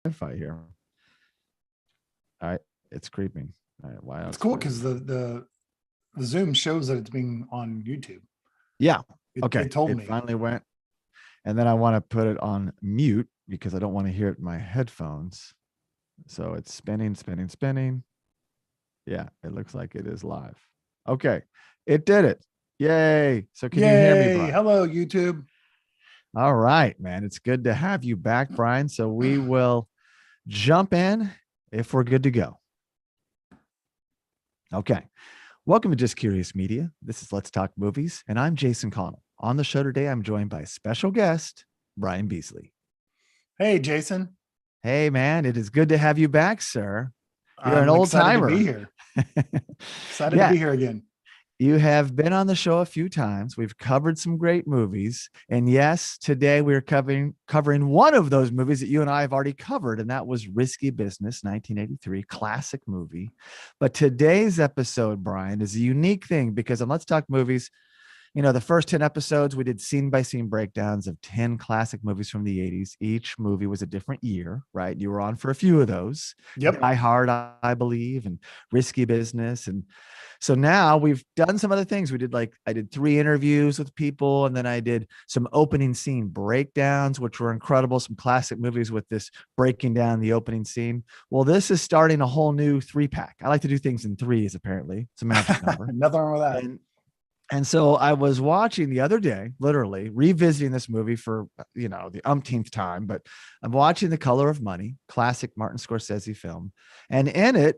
Wi-Fi here. All right, it's creeping. All right, why else? It's cool because the Zoom shows that it's being on YouTube. Yeah. Okay. It told me. It finally went. And then I want to put it on mute because I don't want to hear it in my headphones. So it's spinning, spinning, spinning. Yeah, it looks like it is live. Okay. It did it. Yay. So can you hear me, Brian? Hello, YouTube. All right, man. It's good to have you back, Brian. So we will jump in if we're good to go. Okay. Welcome to Just Curious Media. This is Let's Talk Movies, and I'm Jason Connell. On the show today, I'm joined by special guest, Bryan Beasley. Hey, Jason. Hey, man. It is good to have you back, sir. You're an old timer. To be here. Excited to be here again. You have been on the show a few times. We've covered some great movies. And yes, today we're covering one of those movies that you and I have already covered, and that was Risky Business, 1983, classic movie. But today's episode, Brian, is a unique thing because on Let's Talk Movies, you know, the first 10 episodes, we did scene-by-scene breakdowns of 10 classic movies from the 80s. Each movie was a different year, right? You were on for a few of those. Yep. Die Hard, I believe, and Risky Business. And so now we've done some other things. I did 3 interviews with people, and then I did some opening scene breakdowns, which were incredible. Some classic movies with this breaking down the opening scene. Well, this is starting a whole new 3-pack. I like to do things in threes, apparently. It's a magic number. Nothing wrong with that. And so I was watching the other day, literally revisiting this movie for, you know, the umpteenth time, but I'm watching The Color of Money, classic Martin Scorsese film. And in it,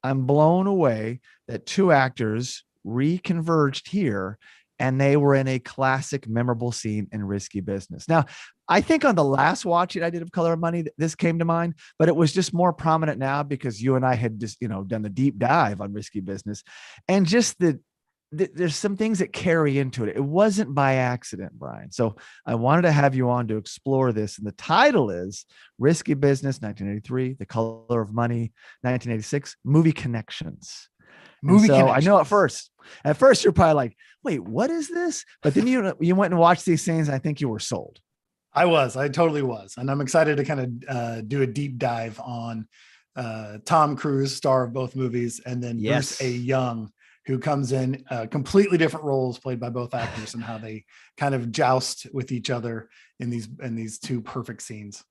I'm blown away that 2 actors reconverged here, and they were in a classic, memorable scene in Risky Business. Now, I think on the last watching I did of Color of Money, this came to mind, but it was just more prominent now because you and I had just, you know, done the deep dive on Risky Business, and just there's some things that carry into it. It wasn't by accident, Brian. So I wanted to have you on to explore this. And the title is Risky Business, 1983, The Color of Money, 1986, Movie Connections. I know at first you're probably like, wait, what is this? But then you went and watched these things, and I think you were sold. I totally was. And I'm excited to kind of do a deep dive on Tom Cruise, star of both movies, and then Bruce A. Young, who comes in completely different roles played by both actors, and how they kind of joust with each other in these 2 perfect scenes.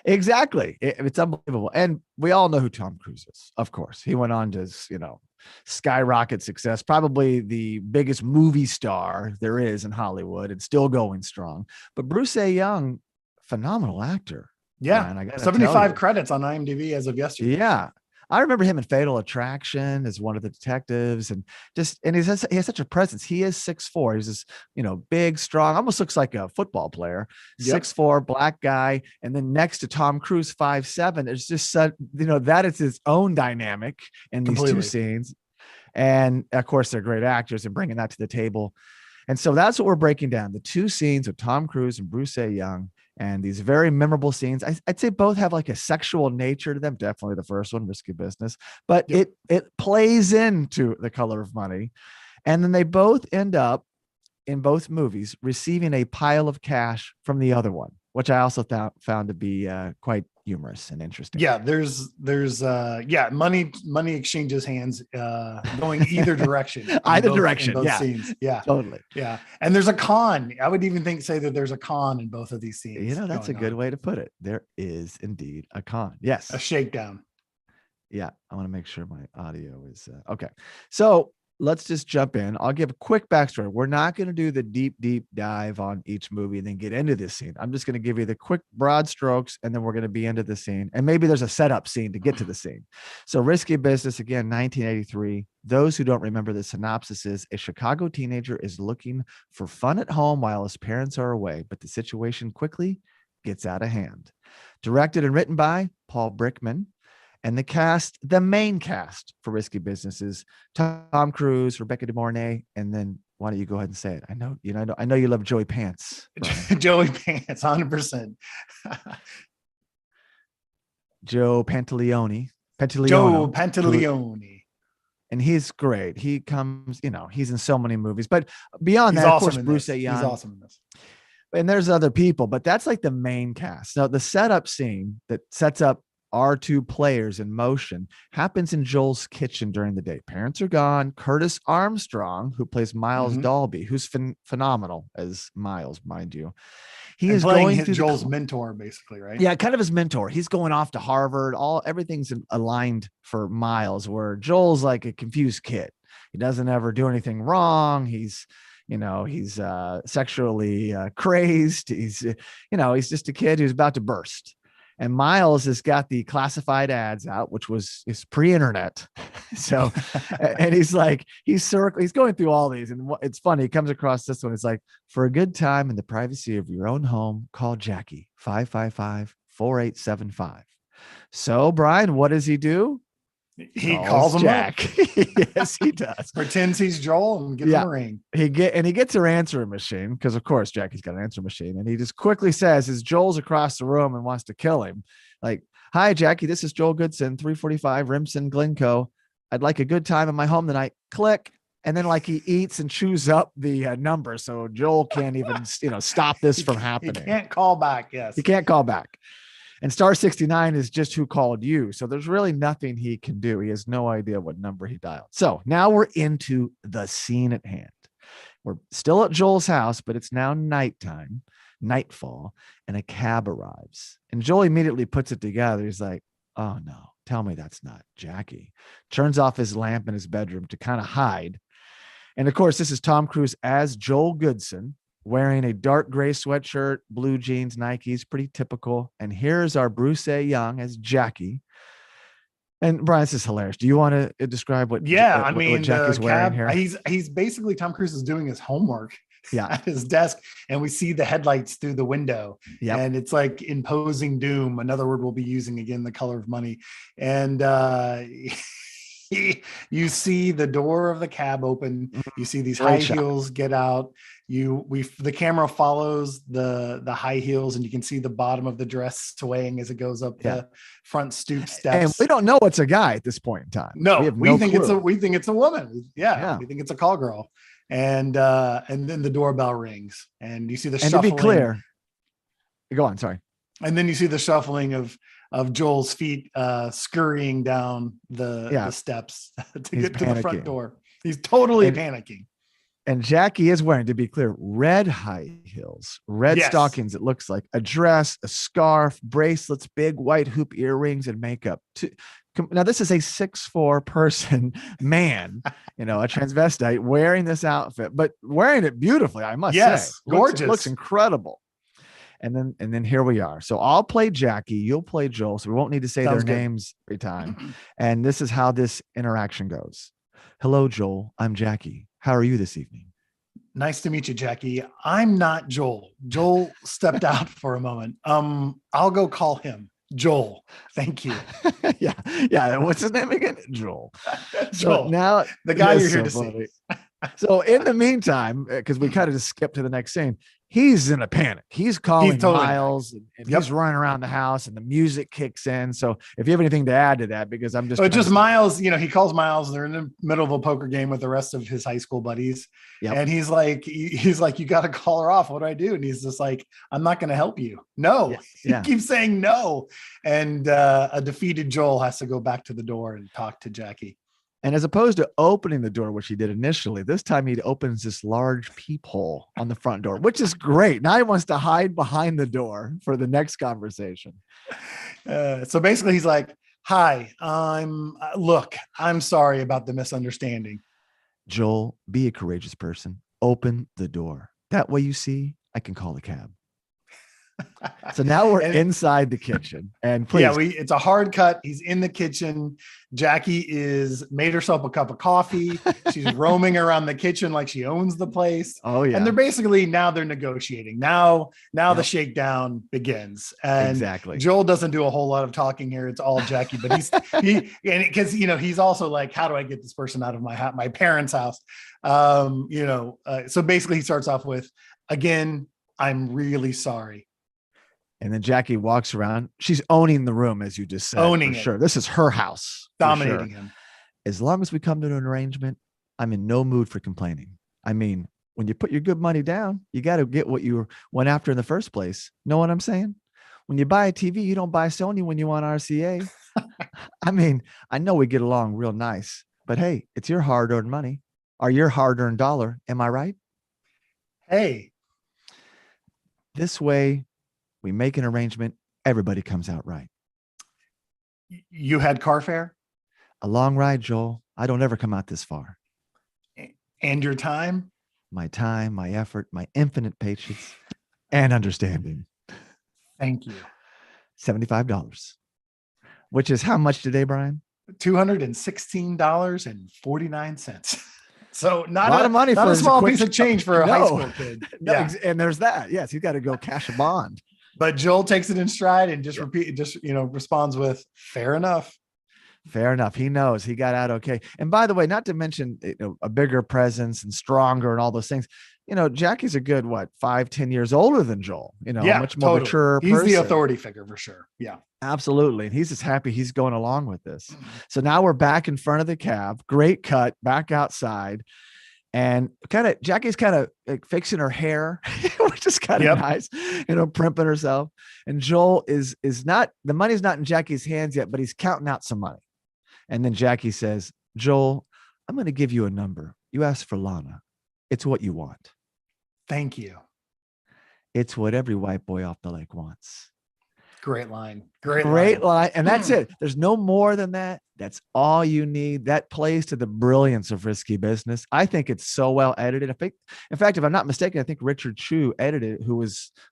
Exactly. It's unbelievable. And we all know who Tom Cruise is. Of course, he went on to, you know, skyrocket success, probably the biggest movie star there is in Hollywood, and still going strong. But Bruce A. Young, phenomenal actor. Yeah. Man, 75 credits on IMDb as of yesterday. Yeah. I remember him in Fatal Attraction as one of the detectives, and he has such a presence. He is 6'4". He's this, you know, big, strong, almost looks like a football player. Yep. 6'4", black guy. And then next to Tom Cruise, 5'7". It's just, you know, that is his own dynamic in these 2 scenes. And of course, they're great actors and bringing that to the table. And so that's what we're breaking down, the 2 scenes with Tom Cruise and Bruce A. Young. And these very memorable scenes. I'd say both have like a sexual nature to them. Definitely the first one, Risky Business, but it plays into The Color of Money. And then they both end up in both movies receiving a pile of cash from the other one, which I also found to be quite humorous and interesting. Yeah, there's money exchanges hands going either direction. Either direction. In both Yeah. scenes. Yeah. Totally. Yeah. And there's a con. I would even say that there's a con in both of these scenes. You know, that's a good way to put it. There is indeed a con. Yes. A shakedown. Yeah. I want to make sure my audio is okay. So let's just jump in. I'll give a quick backstory. We're not going to do the deep dive on each movie and then get into this scene. I'm just going to give you the quick broad strokes, and then we're going to be into the scene. And maybe there's a setup scene to get to the scene. So Risky Business, again, 1983. Those who don't remember, the synopsis is a Chicago teenager is looking for fun at home while his parents are away, but the situation quickly gets out of hand. Directed and written by Paul Brickman. And the main cast for Risky Business is Tom Cruise, Rebecca De Mornay, and then why don't you go ahead and say it? I know you love Joey Pants. Joey Pants, 100%. Joe Pantoliano. Joe Pantoliano. And he's great. He comes, you know, he's in so many movies. But beyond that, of course, Bruce A. Young. He's awesome in this. and there's other people, but that's like the main cast. Now, the setup scene that sets up our two players in motion happens in Joel's kitchen during the day. Parents are gone. Curtis Armstrong, who plays Miles Dalby, who's phenomenal as Miles, mind you. He is going through Joel's mentor, basically, right? Yeah, kind of his mentor. He's going off to Harvard. Everything's aligned for Miles, where Joel's like a confused kid. He doesn't ever do anything wrong. He's sexually crazed. He's just a kid who's about to burst. And Miles has got the classified ads out, which is pre-internet. So, and he's going through all these, and it's funny. He comes across this one. It's like, for a good time in the privacy of your own home, call Jackie 555-4875. So, Brian, what does he do? He calls him Jack. Yes, he does. Pretends he's Joel and gives him a ring. He gets her answering machine, because of course Jackie's got an answering machine, and he just quickly says, as Joel's across the room and wants to kill him, like, "Hi, Jackie, this is Joel Goodson, 345 Rimson Glencoe. I'd like a good time in my home tonight." Click. And then like he eats and chews up the number, so Joel can't even stop this from happening. He can't call back. Yes, he can't call back. And star 69 is just who called you. So there's really nothing he can do. He has no idea what number he dialed. So now we're into the scene at hand. We're still at Joel's house, but it's now nightfall, and a cab arrives. And Joel immediately puts it together. He's like, "Oh no, tell me that's not Jackie." Turns off his lamp in his bedroom to kind of hide. And of course, this is Tom Cruise as Joel Goodson, wearing a dark gray sweatshirt, blue jeans, Nikes, pretty typical. And here's our Bruce A. Young as Jackie. And Brian, this is hilarious. Do you want to describe what Jackie's wearing here? He's basically, Tom Cruise is doing his homework at his desk, and we see the headlights through the window. Yep. And it's like imposing doom, another word we'll be using again, The Color of Money. And you see the door of the cab open. You see these high heels get out. The camera follows the high heels, and you can see the bottom of the dress swaying as it goes up the front stoop steps. And we don't know it's a guy at this point in time. No, we think it's a woman. Yeah, we think it's a call girl. And then the doorbell rings, and you see the shuffling. And to be clear, go on. Sorry. And then you see the shuffling of Joel's feet scurrying down the steps to get to the front door. He's totally panicking. And Jackie is wearing, to be clear, red high heels, red stockings. It looks like a dress, a scarf, bracelets, big white hoop earrings, and makeup. Now, this is a 6'4" person man, a transvestite wearing this outfit, but wearing it beautifully, I must say. Gorgeous. Looks incredible. And then here we are. So I'll play Jackie, you'll play Joel, so we won't need to say their names every time. And this is how this interaction goes. "Hello, Joel. I'm Jackie. How are you this evening?" "Nice to meet you, Jackie. I'm not Joel. Joel stepped out for a moment. I'll go call him. Joel. Thank you." Yeah. What's his name again? Joel. Joel. So now the guy you're here to see. So in the meantime, because we kind of just skipped to the next scene, he's in a panic. He's calling Miles, and he's running around the house, and the music kicks in. So if you have anything to add to that, because I'm just Miles, he calls Miles. They're in the middle of a poker game with the rest of his high school buddies. Yep. And he's like, "You got to call her off. What do I do?" And he's just like, "I'm not going to help you." No, he keeps saying no. And a defeated Joel has to go back to the door and talk to Jackie. And as opposed to opening the door, which he did initially, this time he opens this large peephole on the front door, which is great. Now he wants to hide behind the door for the next conversation. So basically he's like, "Hi, I'm sorry about the misunderstanding." "Joel, be a courageous person. Open the door. That way, you see, I can call a cab." So now we're inside the kitchen, and please. It's a hard cut. He's in the kitchen. Jackie made herself a cup of coffee. She's roaming around the kitchen like she owns the place. Oh yeah. And they're negotiating. Now the shakedown begins. And exactly. Joel doesn't do a whole lot of talking here. It's all Jackie, but he's also like, "How do I get this person out of my parents' house?" So basically he starts off with, "Again, I'm really sorry." And then Jackie walks around. She's owning the room, as you just said. Owning it. Sure. This is her house. Dominating him. "As long as we come to an arrangement, I'm in no mood for complaining. I mean, when you put your good money down, you got to get what you went after in the first place. Know what I'm saying? When you buy a TV, you don't buy Sony when you want RCA. I mean, I know we get along real nice, but hey, it's your hard-earned money or your hard-earned dollar. Am I right? Hey. This way, we make an arrangement. Everybody comes out right. You had car fare? A long ride, Joel. I don't ever come out this far. And your time? My time, my effort, my infinite patience and understanding. Thank you. $75. Which is how much today, Brian? $216.49. So not a lot of money not for a small piece of change for a high school kid. Yeah. And there's that. Yes, you got to go cash a bond. But Joel takes it in stride and just responds with fair enough. Fair enough. He knows he got out okay. And by the way, not to mention a bigger presence and stronger and all those things. Jackie's a good 5-10 years older than Joel. Much more mature. He's the authority figure for sure. Yeah, absolutely. And he's just happy he's going along with this. So now we're back in front of the cab. Great cut back outside, and Jackie's kind of like fixing her hair, which is kind of nice. Primping herself. And Joel is not, the money's not in Jackie's hands yet, but he's counting out some money. And then Jackie says, Joel, I'm going to give you a number. You asked for Lana. It's what you want. Thank you. It's what every white boy off the lake wants. Great line. Great line. And that's it. There's no more than that. That's all you need. That plays to the brilliance of Risky Business. I think it's so well edited. In fact, if I'm not mistaken, I think Richard Chu edited it, who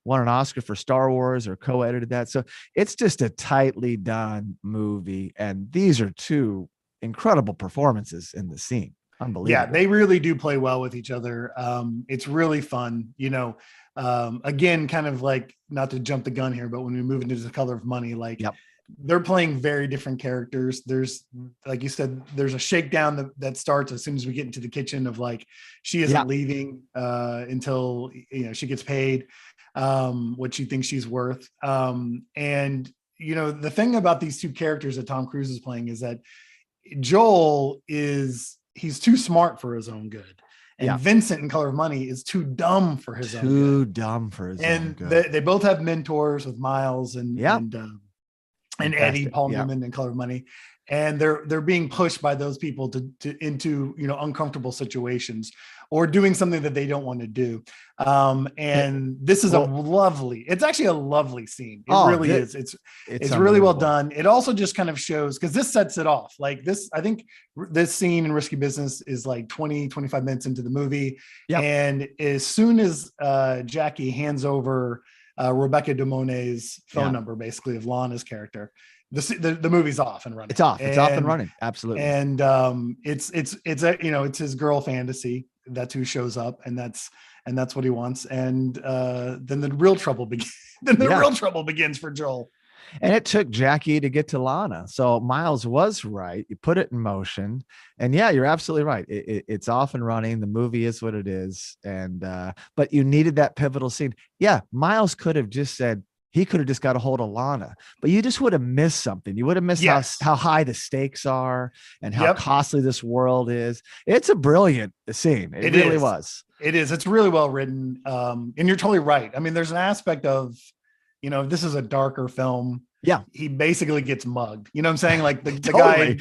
won an Oscar for Star Wars or co-edited that. So it's just a tightly done movie. And these are two incredible performances in the scene. Unbelievable. Yeah, they really do play well with each other. It's really fun. Again, kind of like, not to jump the gun here, but when we move into The Color of Money, they're playing very different characters. There's, like you said, there's a shakedown that starts as soon as we get into the kitchen of she isn't leaving until she gets paid what she thinks she's worth. And the thing about these two characters that Tom Cruise is playing is that Joel he's too smart for his own good. And Vincent in Color of Money is too dumb for his own good. Too dumb for his own good. And they both have mentors with Miles and Eddie, Paul Newman in Color of Money. And they're being pushed by those people into uncomfortable situations or doing something that they don't want to do. And this is it's actually a lovely scene. It really is. It's really well done. It also just kind of shows, because this sets it off. I think this scene in Risky Business is 20-25 minutes into the movie. Yep. And as soon as Jackie hands over Rebecca De Monet's phone number, basically, of Lana's character, the movie's off and running. It's off. It's off and running. Absolutely. And it's his girl fantasy. That's who shows up, and that's what he wants. And then the real trouble begins. Real trouble begins for Joel. And it took Jackie to get to Lana. So Miles was right. You put it in motion, and you're absolutely right. It's off and running. The movie is what it is. And but you needed that pivotal scene. Yeah, Miles could have just said, he could have just got a hold of Lana, but you just would have missed something. You would have missed how high the stakes are and how costly this world is. It's a brilliant scene. It really was. It is. It's really well written. And you're totally right. I mean, there's an aspect of, this is a darker film. Yeah. He basically gets mugged. You know what I'm saying? The guy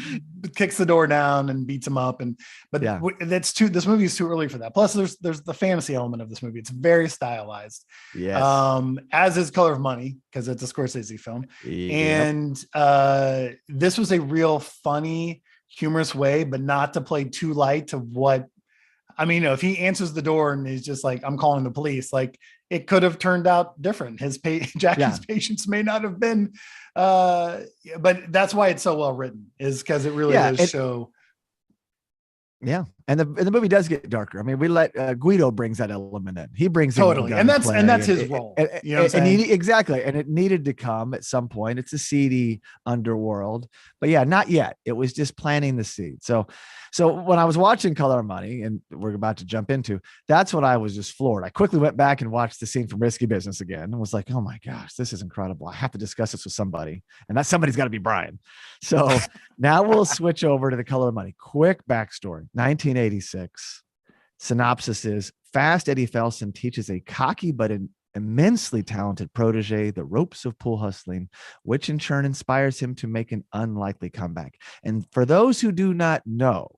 kicks the door down and beats him up. This movie is too early for that. Plus there's the fantasy element of this movie. It's very stylized. Yes. As is Color of Money, because it's a Scorsese film. And this was a real funny, humorous way, but not to play too light to what, if he answers the door and he's just I'm calling the police, it could have turned out different. Jackie's patience may not have been, but that's why it's so well written, is because it really does show. Yeah. And the movie does get darker. We let Guido brings that element in. He brings totally, and that's his role. You know what I'm saying? Exactly. And it needed to come at some point. It's a seedy underworld, but not yet. It was just planting the seed. So when I was watching Color of Money, and we're about to jump into, that's when I was just floored. I quickly went back and watched the scene from Risky Business again and was like, oh my gosh, this is incredible. I have to discuss this with somebody, and that somebody's got to be Brian. So now we'll switch over to The Color of Money. Quick backstory. 1986. Synopsis is: Fast Eddie Felson teaches a cocky but an immensely talented protege the ropes of pool hustling, which in turn inspires him to make an unlikely comeback. And for those who do not know,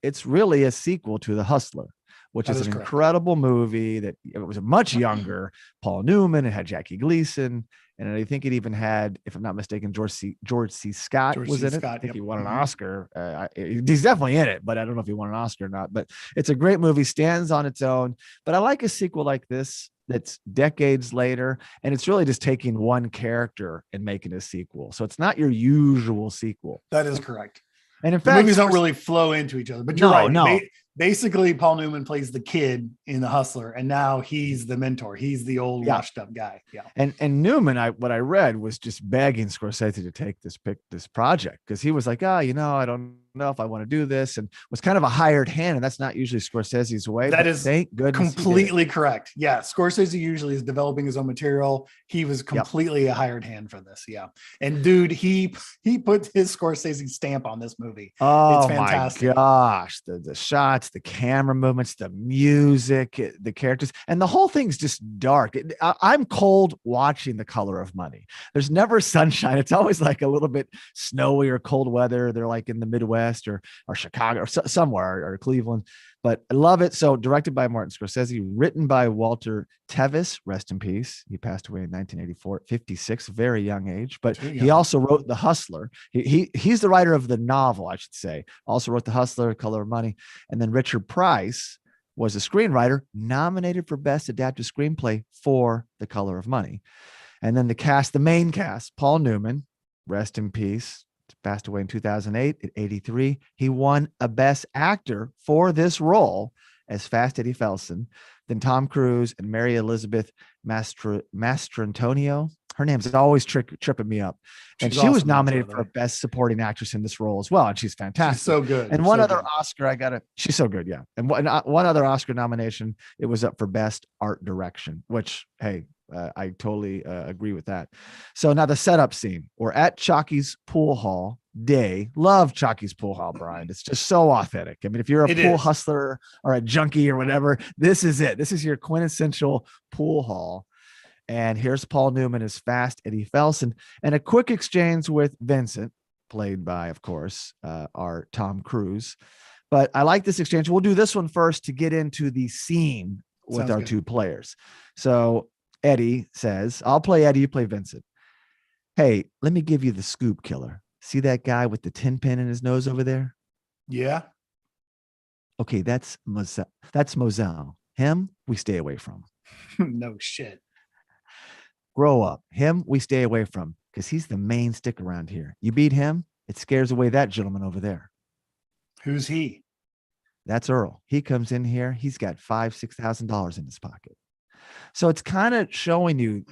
it's really a sequel to The Hustler, which is an incredible movie that it was a much younger Paul Newman. It had Jackie Gleason, and I think it even had, if I'm not mistaken, George C. Scott was in it. I think he won an Oscar. He's definitely in it, but I don't know if he won an Oscar or not. But it's a great movie, stands on its own. But I like a sequel like this that's decades later, and it's really just taking one character and making a sequel. So it's not your usual sequel. That is correct. And in the fact, movies don't really flow into each other, but you're right. No. Basically, Paul Newman plays the kid in The Hustler, and now he's the mentor. He's the old washed up guy. Yeah. And Newman, what I read was just begging Scorsese to take this project, because he was like, I don't know if I want to do this, and was kind of a hired hand, and that's not usually Scorsese's way. That is, thank goodness, completely correct. Yeah, Scorsese usually is developing his own material. He was completely a hired hand for this. Yeah, and dude, he put his Scorsese stamp on this movie. Oh, it's fantastic. My gosh, the shots, the camera movements, the music, the characters, and the whole thing's just dark. I'm cold watching The Color of Money. There's never sunshine. It's always like a little bit snowy or cold weather. They're like in the Midwest or Chicago or somewhere, or Cleveland, but I love it. So directed by Martin Scorsese, written by Walter Tevis, rest in peace. He passed away in 1984 at 56, very young age, but he also wrote The Hustler. He's the writer of the novel, I should say. Also wrote The Hustler, Color of Money. And then Richard Price was a screenwriter nominated for Best Adapted Screenplay for The Color of Money. And then the main cast, Paul Newman, rest in peace, passed away in 2008 at 83. He won a Best Actor for this role as Fast Eddie Felson. Then Tom Cruise and Mary Elizabeth Mastrantonio. Her name's always tripping me up. And she was nominated for Best Supporting Actress in this role as well. And she's fantastic. She's so good. And one other Oscar, she's so good. Yeah. And one other Oscar nomination, it was up for Best Art Direction, which, hey, I totally agree with that. So now the setup scene. We're at Chalky's Pool Hall day. Love Chalky's Pool Hall, Brian. It's just so authentic. I mean, if you're a pool hustler or a junkie or whatever, this is it. This is your quintessential pool hall. And here's Paul Newman as Fast Eddie Felson, and a quick exchange with Vincent, played by, of course, our Tom Cruise. But I like this exchange. We'll do this one first to get into the scene with our two players. So Eddie says, I'll play Eddie, you play Vincent. Hey, let me give you the scoop, killer. See that guy with the tin pin in his nose over there? Yeah. Okay, that's Moselle. That's Moselle. Him, we stay away from. No shit. Grow up. Him, we stay away from, because he's the main stick around here. You beat him, it scares away that gentleman over there. Who's he? That's Earl. He comes in here. He's got $5,000-$6,000 in his pocket. So it's kind of showing you,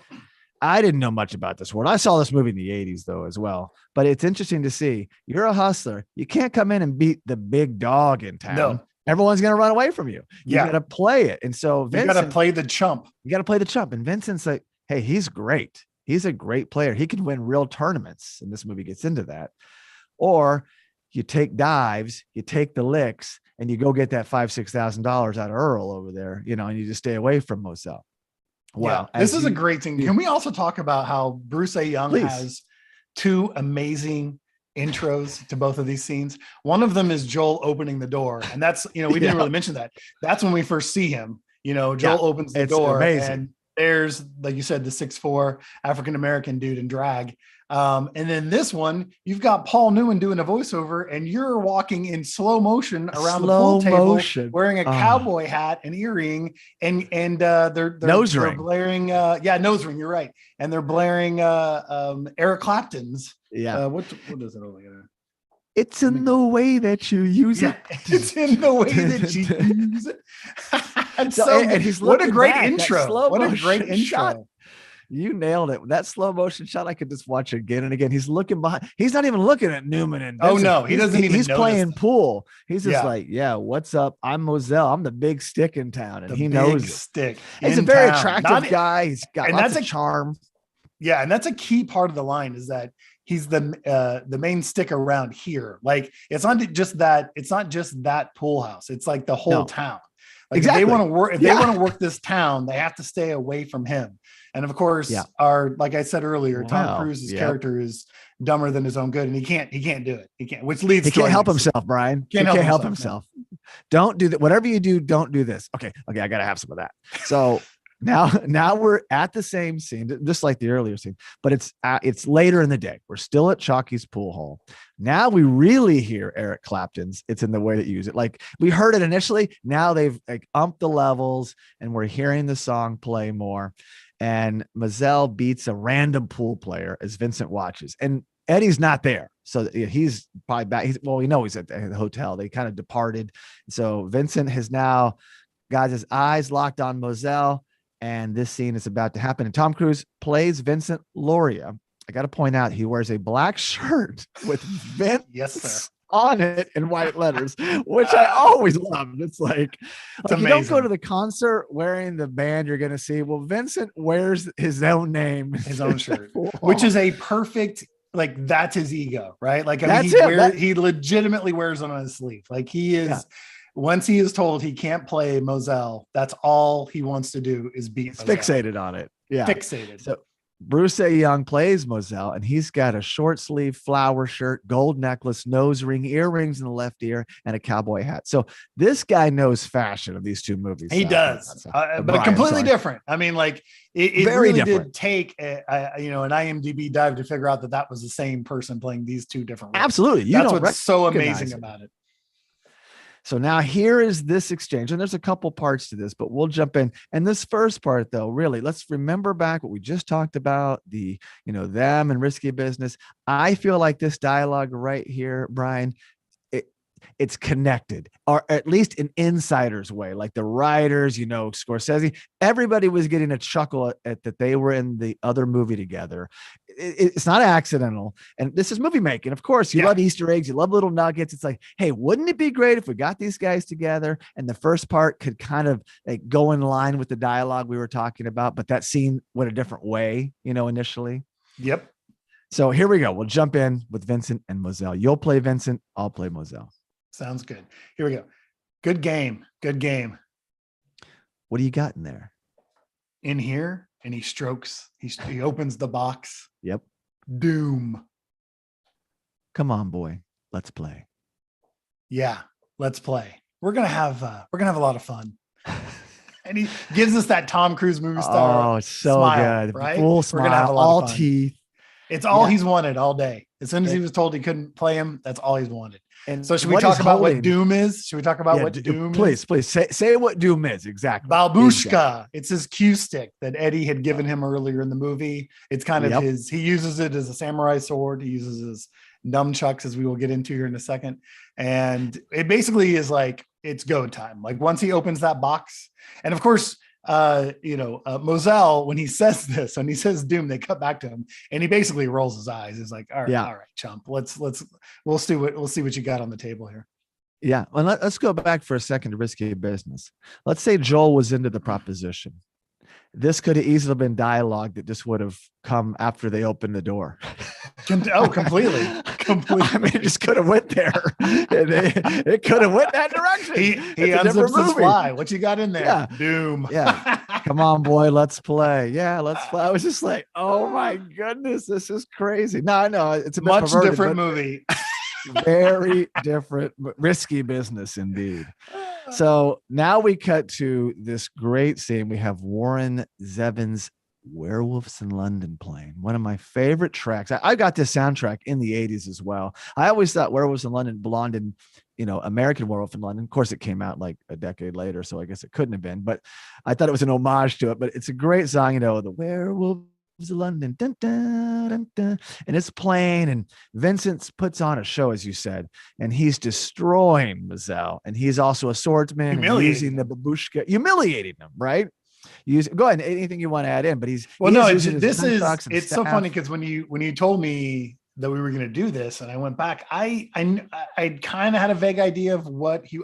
I didn't know much about this world. I saw this movie in the 80s though, as well, but it's interesting to see. You're a hustler. You can't come in and beat the big dog in town. No. Everyone's going to run away from you. You got to play it. And so Vincent, you got to play the chump. You got to play the chump. And Vincent's like, hey, he's great. He's a great player. He can win real tournaments. And this movie gets into that. Or you take dives, you take the licks, and you go get that $5,000-$6,000 out of Earl over there, and you just stay away from Moselle. Wow. Yeah, this is a great thing. Can we also talk about how Bruce A. Young has two amazing intros to both of these scenes? One of them is Joel opening the door. And that's, we didn't really mention that. That's when we first see him. Joel opens the door, amazing. And there's, like you said, the 6'4" African-American dude in drag. And then this one, you've got Paul Newman doing a voiceover, and you're walking in slow motion around the pool table, wearing a cowboy hat, an earring, and they're nose ring. Blaring, nose ring. You're right, and they're blaring Eric Clapton's. Yeah, what does it look like? It's in the way that you use it. It's in the way that you use it. and he's what a great intro! What a great intro! Shot. You nailed it. That slow motion shot, I could just watch again and again. He's looking behind. He's not even looking at Newman and Vincent. Oh no, he doesn't even. He's playing pool. He's just like, yeah, what's up? I'm Moselle. I'm the big stick in town, and he knows it. Stick. He's a very attractive guy. He's got lots of charm. Yeah, and that's a key part of the line is that he's the main stick around here. Like it's not just that. It's not just that pool house. It's like the whole town. Like exactly. if they want to work this town, they have to stay away from him. And of course, like I said earlier, Tom Cruise's character is dumber than his own good, and he can't do it. He can't, which leads he can't help himself, Brian. He can't help himself. No. Don't do that. Whatever you do, don't do this. Okay, I gotta have some of that. So now we're at the same scene, just like the earlier scene, but it's later in the day. We're still at Chalky's pool hall. Now we really hear Eric Clapton's It's in the Way That You Use It. Like we heard it initially. Now they've like upped the levels and we're hearing the song play more. And Moselle beats a random pool player as Vincent watches. And Eddie's not there. So he's probably back. We know he's at the hotel. They kind of departed. So Vincent has now got his eyes locked on Moselle. And this scene is about to happen. And Tom Cruise plays Vincent Loria. I got to point out, he wears a black shirt with Vince on it in white letters, which I always loved. It's like you don't go to the concert wearing the band you're going to see. Well, Vincent wears his own name, his own shirt, which is a perfect, like, that's his ego, right? Like, I mean, he legitimately wears it on his sleeve. Like he is. Yeah. Once he is told he can't play Moselle, that's all he wants to do is beat Moselle. Fixated on it. Yeah. Fixated. So Bruce A. Young plays Moselle, and he's got a short sleeve flower shirt, gold necklace, nose ring, earrings in the left ear, and a cowboy hat. So this guy knows fashion of these two movies. He does, but completely different. I mean, like it really did take an IMDb dive to figure out that was the same person playing these two different roles. Absolutely. That's what's so amazing about it. So now here is this exchange, and there's a couple parts to this, but we'll jump in. And this first part, though, really, let's remember back what we just talked about, them and risky business. I feel like this dialogue right here, Brian, it's connected, or at least an insider's way, like the writers, Scorsese, everybody was getting a chuckle at that they were in the other movie together. It's not accidental. And this is movie making. Of course, you love Easter eggs. You love little nuggets. It's like, hey, wouldn't it be great if we got these guys together and the first part could kind of like go in line with the dialogue we were talking about, but that scene went a different way, initially. Yep. So here we go. We'll jump in with Vincent and Moselle. You'll play Vincent. I'll play Moselle. Sounds good. Here we go. Good game. Good game. What do you got in there? In here, and he strokes. He opens the box. Yep. Doom. Come on, boy. Let's play. Yeah, let's play. We're gonna have a lot of fun. And he gives us that Tom Cruise movie star. Oh, it's so smile, good. Right? Full smile. We're gonna have a lot all of fun. Teeth. It's all he's wanted all day. As soon as he was told he couldn't play him, that's all he's wanted. And so should we talk about what Doom is? Should we talk about what Doom is? Please say what Doom is exactly. Babushka. Exactly. It's his cue stick that Eddie had given him earlier in the movie. It's kind of he uses it as a samurai sword. He uses his nunchucks, as we will get into here in a second. And it basically is like, it's go time. Like once he opens that box, and of course, Moselle, when he says this, when he says Doom, they cut back to him and he basically rolls his eyes. He's like, all right, chump, we'll see what you got on the table here. Yeah. Well, let's go back for a second to risky business. Let's say Joel was into the proposition. This could have easily been dialogue that just would have come after they opened the door. Completely. I mean, it just could have went there. It could have went that direction. He unzips his fly. What you got in there? Yeah. Doom. Yeah. Come on, boy. Let's play. Yeah, let's play. I was just like, oh my goodness, this is crazy. No, I know it's a much different movie. Very different, risky business indeed. So now we cut to this great scene. We have Warren Zevin's Werewolves in London playing, one of my favorite tracks. I got this soundtrack in the 80s as well. I always thought Werewolves in London belonged in, American Werewolf in London. Of course, it came out like a decade later, so I guess it couldn't have been, but I thought it was an homage to it. But it's a great song, the Werewolves of London, dun, dun, dun, dun, and it's playing, and Vincent puts on a show, as you said, and he's destroying Moselle, and he's also a swordsman, and using the babushka, humiliating him, right? Go ahead, anything you want to add in, but it's so funny because when you told me that we were going to do this and I went back, I kind of had a vague idea of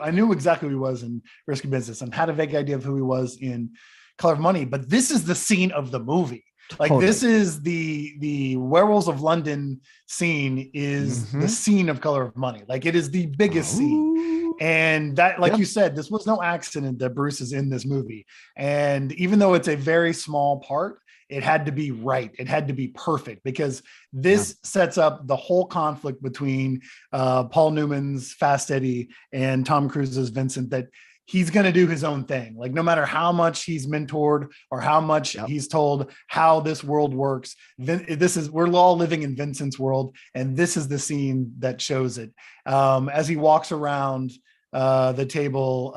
I knew exactly who he was in Risky Business and had a vague idea of who he was in Color of Money, but this is the scene of the movie. Like this is the Werewolves of London scene is the scene of Color of Money. Like it is the biggest scene. And that, like you said, this was no accident that Bruce is in this movie. And even though it's a very small part, it had to be right. It had to be perfect, because this sets up the whole conflict between Paul Newman's Fast Eddie and Tom Cruise's Vincent, that he's going to do his own thing. Like, no matter how much he's mentored or how much he's told how this world works, we're all living in Vincent's world. And this is the scene that shows it. As he walks around the table,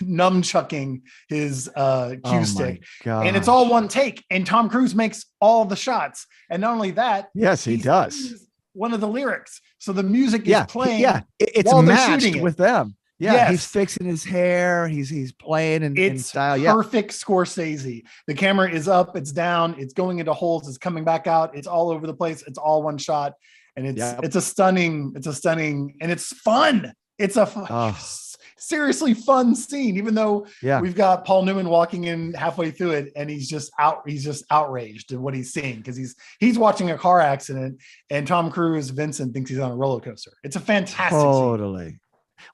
nunchucking his cue stick, and it's all one take, and Tom Cruise makes all the shots. And not only that, he does one of the lyrics, so the music is playing. It's while matched with them. Yes. He's fixing his hair. He's playing in style. Perfect Scorsese. The camera is up, it's down, it's going into holes, it's coming back out, it's all over the place. It's all one shot, and it's a stunning, and it's fun. It's a seriously fun scene, even though we've got Paul Newman walking in halfway through it, and he's just outraged at what he's seeing, because he's watching a car accident, and Tom Cruise, Vincent, thinks he's on a roller coaster. It's a fantastic scene.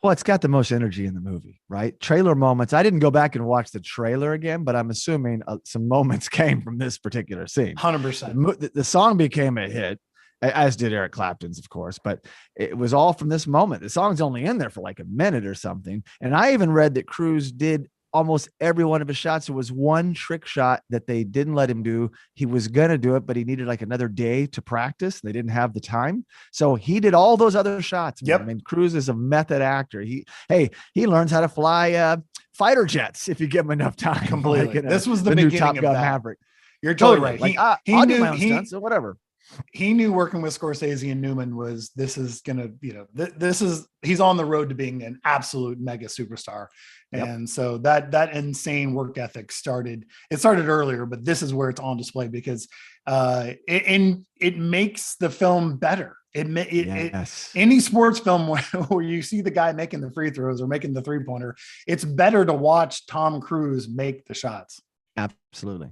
Well, it's got the most energy in the movie, right? Trailer moments. I didn't go back and watch the trailer again, but I'm assuming some moments came from this particular scene. 100%. The song became a hit, as did Eric Clapton's, of course, but it was all from this moment. The song's only in there for like a minute or something. And I even read that Cruise did almost every one of his shots. There was one trick shot that they didn't let him do. He was going to do it, but he needed like another day to practice. They didn't have the time. So he did all those other shots. I mean, Cruise is a method actor. He learns how to fly fighter jets if you give him enough time. Completely. This was the beginning new Top of Gun that. Maverick. You're totally right. I'll do my own stunts or whatever. He knew working with Scorsese and Newman was, he's on the road to being an absolute mega superstar. And so that insane work ethic started earlier, but this is where it's on display, because it makes the film better. Any sports film where you see the guy making the free throws or making the 3-pointer, it's better to watch Tom Cruise make the shots. Absolutely.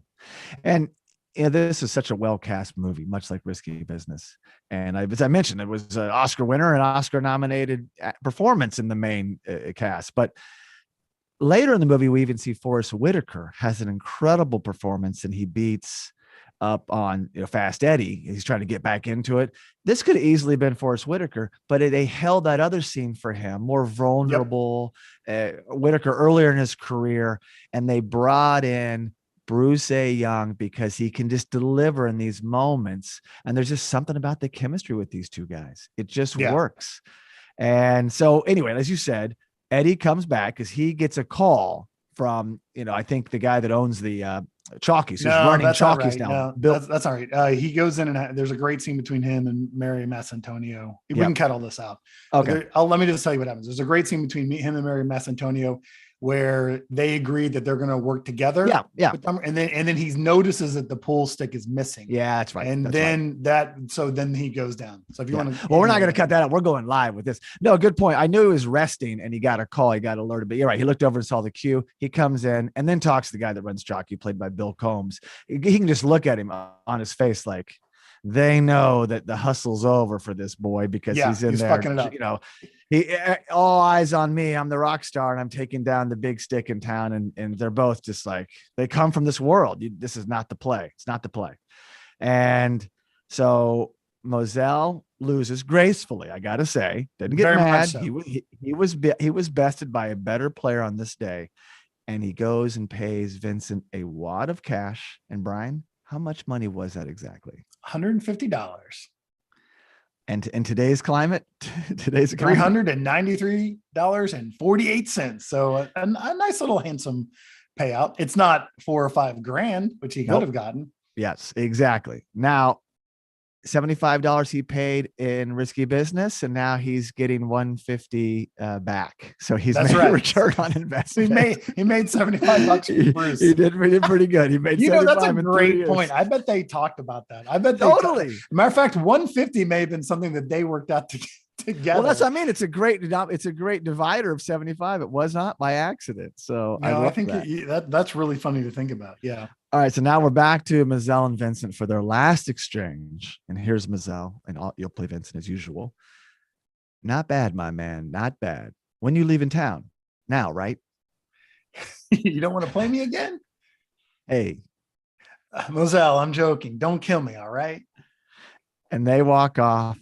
And this is such a well-cast movie, much like Risky Business. And as I mentioned, it was an Oscar winner and Oscar-nominated performance in the main cast. But later in the movie, we even see Forrest Whitaker has an incredible performance, and he beats up on Fast Eddie. He's trying to get back into it. This could have easily been Forrest Whitaker, but they held that other scene for him, more vulnerable. Whitaker earlier in his career, and they brought in Bruce A. Young because he can just deliver in these moments. And there's just something about the chemistry with these two guys. It just works. And so anyway, as you said, Eddie comes back because he gets a call from, I think the guy that owns the Chalkies, who's running Chalkies down. No, that's all right. He goes in, and there's a great scene between him and Mary Massantonio. We can cut all this out. Okay. Let me just tell you what happens. There's a great scene between him and Mary Massantonio where they agree that they're going to work together. And then he notices that the pool stick is missing. Yeah, that's right. And then he goes down. So if you want to, well, we're not going to cut that out. We're going live with this. No, good point. I knew he was resting and he got a call. He got alerted, but you're right. He looked over and saw the cue. He comes in and then talks to the guy that runs Jockey, played by Bill Combs. He can just look at him on his face like, they know that the hustle's over for this boy because he's in there. Fucking it up. He all eyes on me. I'm the rock star, and I'm taking down the big stick in town. And they're both just like, they come from this world. This is not the play. It's not the play. And so Moselle loses gracefully. I gotta say, didn't get Very mad. So. He was bested by a better player on this day, and he goes and pays Vincent a wad of cash. And Brian, how much money was that exactly? $150. And in today's climate, $393.48. So a nice little handsome payout. It's not $4 or $5 grand, which he could have gotten. Yes, exactly. Now, $75 he paid in Risky Business, and now he's getting $150 back. So he's made a return on investment. He made $75 for Bruce. He did pretty good. He made $75 that's a great point. I bet they talked about that. I bet totally. Matter of fact, $150 may have been something that they worked out together. Well, that's what I mean. It's a great divider of 75. It was not by accident. So I think that's really funny to think about. Yeah. All right, so now we're back to Moselle and Vincent for their last exchange. And here's Moselle, and you'll play Vincent as usual. Not bad, my man. Not bad. when you leave in town? Now, right? You don't want to play me again? Hey, Moselle, I'm joking. Don't kill me. All right. and they walk off,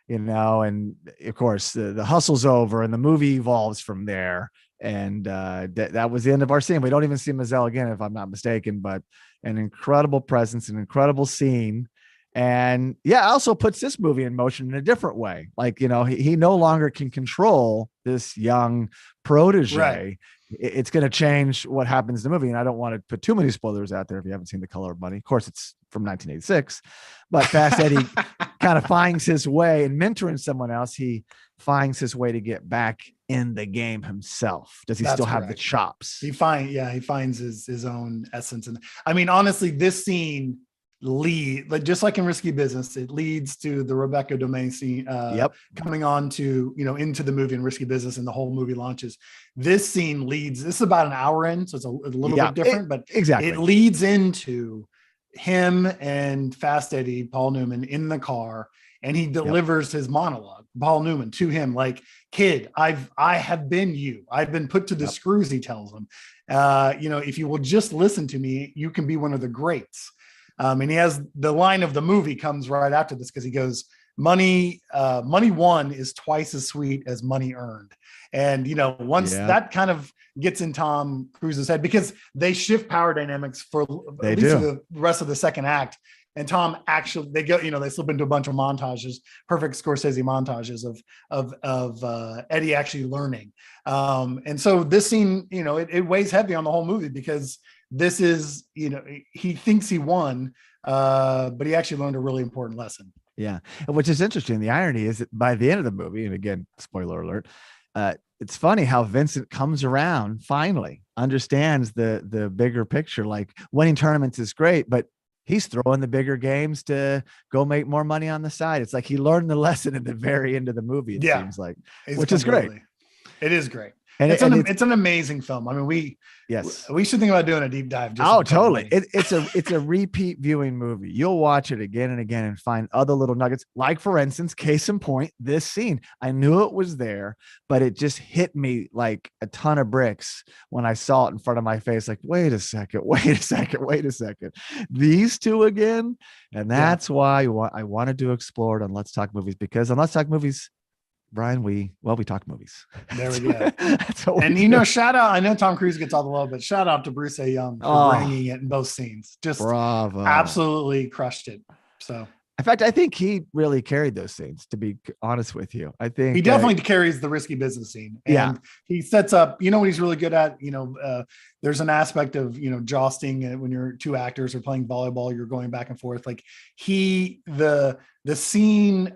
and of course the hustle's over and the movie evolves from there. And that was the end of our scene. We don't even see Moselle again, if I'm not mistaken, but an incredible presence, an incredible scene. And also puts this movie in motion in a different way. Like, he no longer can control this young protege. Right. It's going to change what happens in the movie. And I don't want to put too many spoilers out there if you haven't seen The Color of Money. Of course, it's from 1986, but Fast Eddie kind of finds his way, and mentoring someone else, he finds his way to get back in the game himself. Does he still have the chops? He finds his own essence. And I mean, honestly, this scene just like in Risky Business, it leads to the Rebecca Domain scene coming on to, into the movie in Risky Business, and the whole movie launches. This scene leads, this is about an hour in, so it's a little bit different, but exactly, it leads into him and Fast Eddie, Paul Newman, in the car, and he delivers his monologue, Paul Newman, to him, like, kid, I have been you. I've been put to the screws, he tells him. If you will just listen to me, you can be one of the greats. And he has the line of the movie comes right after this, because he goes, money won is twice as sweet as money earned. And, once that kind of gets in Tom Cruise's head, because they shift power dynamics for at least the rest of the second act. And Tom actually, they slip into a bunch of montages, perfect Scorsese montages of Eddie actually learning. And so this scene, it weighs heavy on the whole movie, because this is, he thinks he won, but he actually learned a really important lesson. Yeah. Which is interesting. The irony is that by the end of the movie, and again, spoiler alert, it's funny how Vincent comes around, finally understands the bigger picture. Like, winning tournaments is great, but he's throwing the bigger games to go make more money on the side. It's like he learned the lesson at the very end of the movie, it seems like, which is great. It is great. And it's an amazing film. I mean, we should think about doing a deep dive. Totally. It's a repeat viewing movie. You'll watch it again and again and find other little nuggets. Like, for instance, case in point, this scene. I knew it was there, but it just hit me like a ton of bricks when I saw it in front of my face. Like, wait a second. These two again. And that's why I wanted to explore it on Let's Talk Movies, because on Let's Talk Movies, Brian, we talk movies. There we go. And shout out, I know Tom Cruise gets all the love, but shout out to Bruce A. Young for bringing it in both scenes. Just bravo. Absolutely crushed it. So, in fact, I think he really carried those scenes, to be honest with you. I think he definitely carries the Risky Business scene. And he sets up, what he's really good at, there's an aspect of, jousting when you're two actors are playing volleyball, you're going back and forth. Like, the scene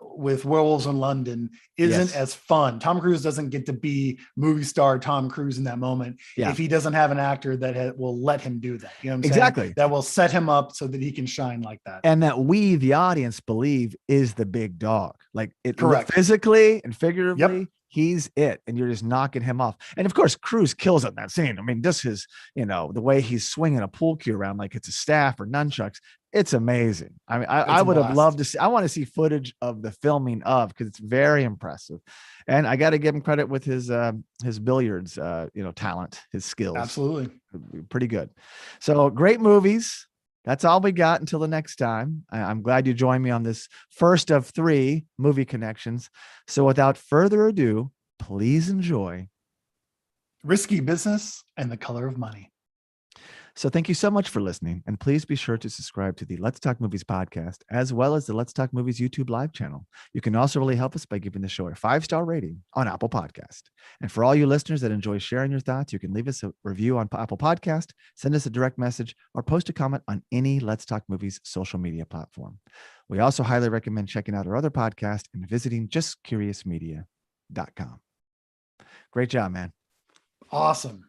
with Werewolves in London isn't as fun. Tom Cruise doesn't get to be movie star Tom Cruise in that moment if he doesn't have an actor that will let him do that. You know what I'm saying? Exactly. That will set him up so that he can shine like that. And that we, the audience, believe is the big dog. Like, it physically and figuratively. He's it, and you're just knocking him off. And of course, Cruise kills it in that scene. I mean, just his, the way he's swinging a pool cue around like it's a staff or nunchucks. It's amazing. I mean, I would have loved to see. I want to see footage of the filming because it's very impressive. And I got to give him credit with his billiards, talent, his skills. Absolutely, pretty good. So great movies. That's all we got until the next time. I'm glad you joined me on this first of 3 movie connections. So without further ado, please enjoy Risky Business and The Color of Money. So thank you so much for listening. And please be sure to subscribe to the Let's Talk Movies podcast, as well as the Let's Talk Movies YouTube live channel. You can also really help us by giving the show a 5-star rating on Apple Podcast. And for all you listeners that enjoy sharing your thoughts, you can leave us a review on Apple Podcast, send us a direct message, or post a comment on any Let's Talk Movies social media platform. We also highly recommend checking out our other podcast and visiting justcuriousmedia.com. Great job, man. Awesome.